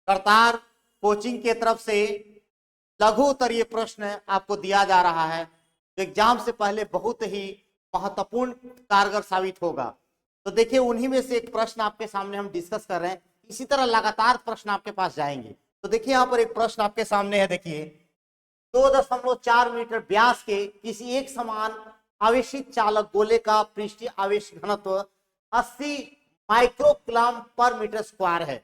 Kartar coaching के तरफ से लघु उत्तरीय प्रश्न आपको दिया जा रहा है, जो एग्जाम से पहले बहुत ही महत्वपूर्ण कारगर साबित होगा। तो देखिए उन्हीं में से एक प्रश्न आपके सामने हम डिस्कस कर रहे हैं। इसी तरह लगातार प्रश्न आपके पास जाएंगे। तो देखिए यहाँ पर एक प्रश्न आपके सामने है। देखिए 2.4 मीटर व्यास के किसी एक समान आवेशित चालक गोले का पृष्ठीय आवेश घनत्व 80 माइक्रोकूलम पर मीटर स्क्वायर है।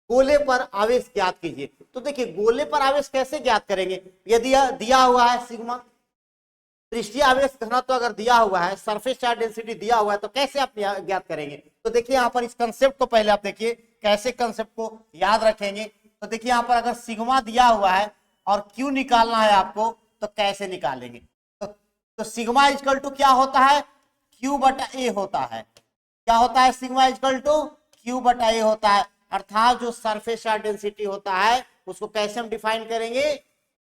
गोले पर आवेश ज्ञात कीजिए। तो देखिए गोले पर आवेश कैसे ज्ञात करेंगे? यदि दिया हुआ है सिग्मा पृष्ठीय आवेश घनत्व अगर दिया हुआ है, सरफेस चार्ज डेंसिटी दिया हुआ है, तो कैसे आप ज्ञात करेंगे? तो देखिए यहाँ पर इस कंसेप्ट को पहले आप देखिए कैसे कंसेप्ट को याद रखेंगे। तो देखिए यहाँ पर अगर सिग्मा दिया हुआ है और क्यू निकालना है आपको, तो कैसे निकालेंगे? तो सिग्मा इजकल टू क्या होता है? क्यू बटा ए होता है। क्या होता है? सिग्मा इजकल टू क्यू बटा ए होता है। अर्थात जो सरफेस चार्ज डेंसिटी होता है उसको कैसे हम डिफाइन करेंगे?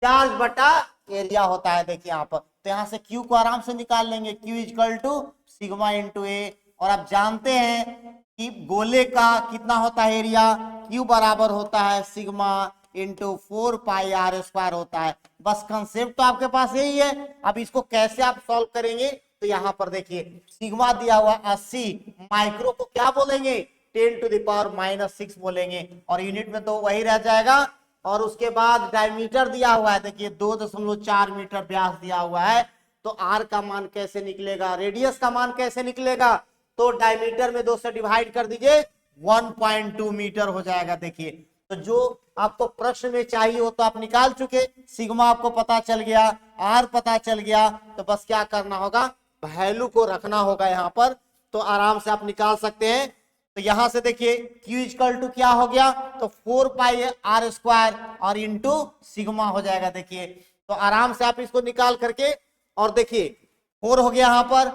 चार्ज बटा एरिया होता है। देखिए यहाँ पर तो यहाँ से Q को आराम से निकाल लेंगे, Q is equal to sigma into A. और आप जानते हैं कि गोले का कितना होता है एरिया? Q बराबर होता है sigma into 4 pi r square होता है। बस कंसेप्ट तो आपके पास यही है। अब इसको कैसे आप सॉल्व करेंगे? तो यहाँ पर देखिए सिग्मा दिया हुआ 80, माइक्रो को क्या बोलेंगे? 10 टू द पावर -6 बोलेंगे, और यूनिट में तो वही रह जाएगा। और उसके बाद डायमीटर दिया हुआ है। देखिए 2.4 मीटर व्यास दिया हुआ है। तो आर का मान कैसे निकलेगा? रेडियस का मान कैसे निकलेगा? तो डायमीटर में 2 से डिवाइड कर दीजिए, 1.2 मीटर हो जाएगा। देखिए तो जो आपको प्रश्न में चाहिए वो तो आप निकाल चुके। सिग्मा आपको पता चल गया, आर पता चल गया। तो बस क्या करना होगा? वैल्यू को रखना होगा यहाँ पर, तो आराम से आप निकाल सकते हैं। तो यहां से देखिए Q इक्वल टू क्या हो गया? तो 4 पाई आर स्क्वायर और इंटू सिग्मा हो जाएगा। देखिए तो आराम से आप इसको निकाल करके, और देखिए 4 हो गया। यहाँ पर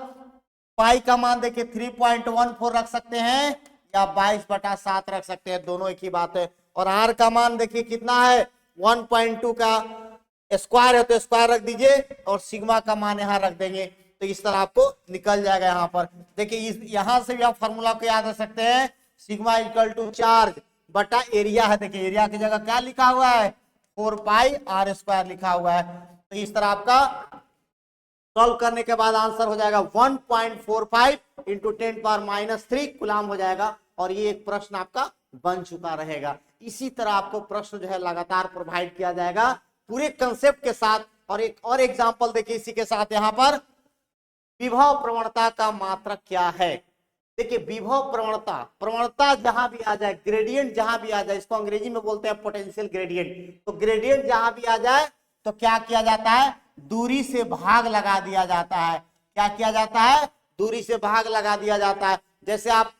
पाई का मान देखिए 3.14 रख सकते हैं या 22/7 रख सकते हैं, दोनों एक ही बात है। और आर का मान देखिए कितना है? 1.2 का स्क्वायर है तो स्क्वायर रख दीजिए, और सिग्मा का मान यहाँ रख देंगे। तो इस तरह आपको निकल जाएगा। यहाँ पर देखिए यहां से भी आप फॉर्मूला को याद रख सकते हैं। सिग्मा इक्वल टू चार्ज बटा एरिया है। देखिए एरिया की जगह क्या लिखा हुआ है? 4 पाई आर स्क्वायर लिखा हुआ है। तो इस तरह आपका सॉल्व करने के बाद आंसर हो जाएगा 1.45 इंटू 10⁻³ कूलम हो जाएगा। और ये एक प्रश्न आपका बन चुका रहेगा। इसी तरह आपको प्रश्न जो है लगातार प्रोवाइड किया जाएगा पूरे कंसेप्ट के साथ। और एक और एग्जांपल देखिए इसी के साथ, यहाँ पर विभव प्रवणता का मात्रक क्या है? देखिए विभव प्रवणता जहां भी आ जाए, ग्रेडियंट जहां भी आ जाए, इसको अंग्रेजी में बोलते हैं पोटेंशियल ग्रेडियंट। तो ग्रेडियंट जहां भी आ जाए तो क्या किया जाता है? दूरी से भाग लगा दिया जाता है। क्या किया जाता है? दूरी से भाग लगा दिया जाता है। जैसे आप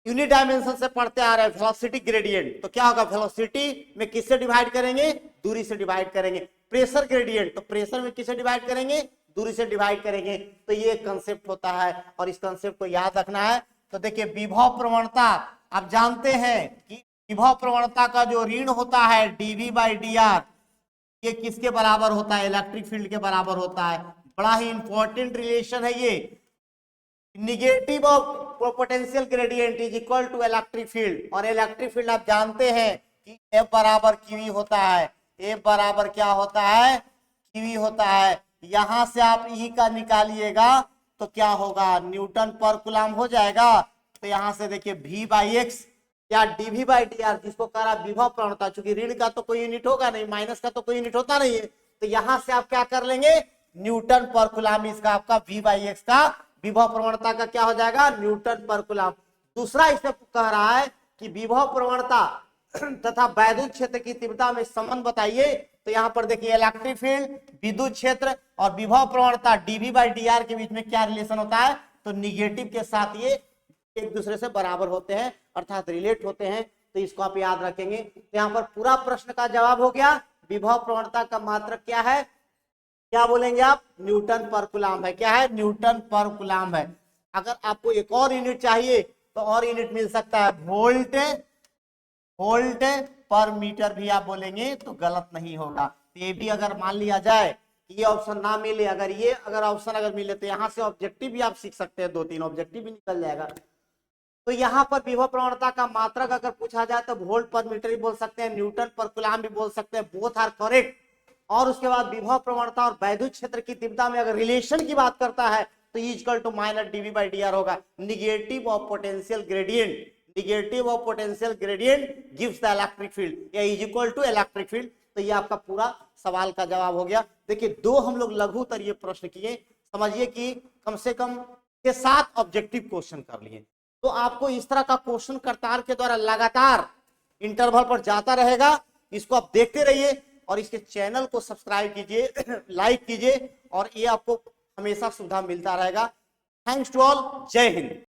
यूनिट डायमेंशन से पढ़ते आ रहे हैं वेलोसिटी ग्रेडियंट, तो क्या होगा? वेलोसिटी में किससे डिवाइड करेंगे? दूरी से डिवाइड करेंगे। प्रेशर ग्रेडियंट, तो प्रेशर में किससे डिवाइड करेंगे? दूरी से डिवाइड करेंगे। तो ये कंसेप्ट होता है और इस कंसेप्ट को याद रखना है। तो देखिए विभव प्रवणता आप जानते हैं कि विभव प्रवणता का जो ऋण होता है dV/dr, ये किसके बराबर होता है? इलेक्ट्रिक फील्ड के बराबर होता है। बड़ा ही इंपॉर्टेंट रिलेशन है ये। Negative of potential gradient is equal to electric field. और इलेक्ट्रिक फील्ड आप जानते हैं कि F बराबर QE होता है। F बराबर क्या होता है? QE होता है। यहां से आप E का निकालिएगा तो क्या होगा? न्यूटन पर कूलम हो जाएगा। तो यहां से देखिए V/x या dV/dr, जिसको कह रहा विभव प्रवणता, चूंकि ऋण का तो कोई यूनिट होगा नहीं, माइनस का तो कोई यूनिट होता नहीं है, तो यहां से आप क्या कर लेंगे? न्यूटन पर कूलम। इसका आपका V/x का विभव प्रवणता का क्या हो जाएगा? न्यूटन पर कूलम। दूसरा इसे कह रहा है कि विभव प्रवणता तथा वैद्युत क्षेत्र की तीव्रता में संबंध बताइए। तो यहाँ पर देखिए इलेक्ट्रिक फील्ड, विद्युत क्षेत्र और विभव प्रवणता dV/dr के बीच में क्या रिलेशन होता है? तो निगेटिव के साथ ये एक दूसरे से बराबर होते हैं, अर्थात रिलेट होते हैं। तो इसको आप याद रखेंगे। तो यहाँ पर पूरा प्रश्न का जवाब हो गया। विभव प्रवणता का मात्रक क्या है? क्या बोलेंगे आप? न्यूटन पर कूलम है। क्या है? न्यूटन पर कूलम है। अगर आपको एक और यूनिट चाहिए तो और यूनिट मिल सकता है, वोल्ट पर मीटर भी आप बोलेंगे तो गलत नहीं होगा। तो ये भी अगर मान लिया जाए ये ऑप्शन ना मिले, अगर ऑप्शन मिले तो यहाँ से ऑब्जेक्टिव भी आप सीख सकते हैं। 2-3 ऑब्जेक्टिव भी निकल जाएगा। तो यहाँ पर विभव प्रवणता का मात्रक अगर पूछा जाए तो वोल्ट पर मीटर भी बोल सकते हैं, न्यूटन पर कूलाम भी बोल सकते हैं, बोथ आर करेक्ट। और उसके बाद विभव प्रवणता और वैद्युत क्षेत्र की तीव्रता में अगर रिलेशन की बात करता है तो equal to minus DV by D R होगा। Negative of potential gradient, negative of potential gradient gives the electric field, या is equal to electric field. तो ये आपका पूरा सवाल का जवाब हो गया। देखिए दो हम लोग लघुतरीय प्रश्न किए, समझिए कि कम से कम के 7 ऑब्जेक्टिव क्वेश्चन कर लिए। तो आपको इस तरह का क्वेश्चन करतार के द्वारा लगातार इंटरवल पर जाता रहेगा, इसको आप देखते रहिए और इसके चैनल को सब्सक्राइब कीजिए, लाइक कीजिए, और ये आपको हमेशा सुविधा मिलता रहेगा। थैंक्स टू ऑल, जय हिंद।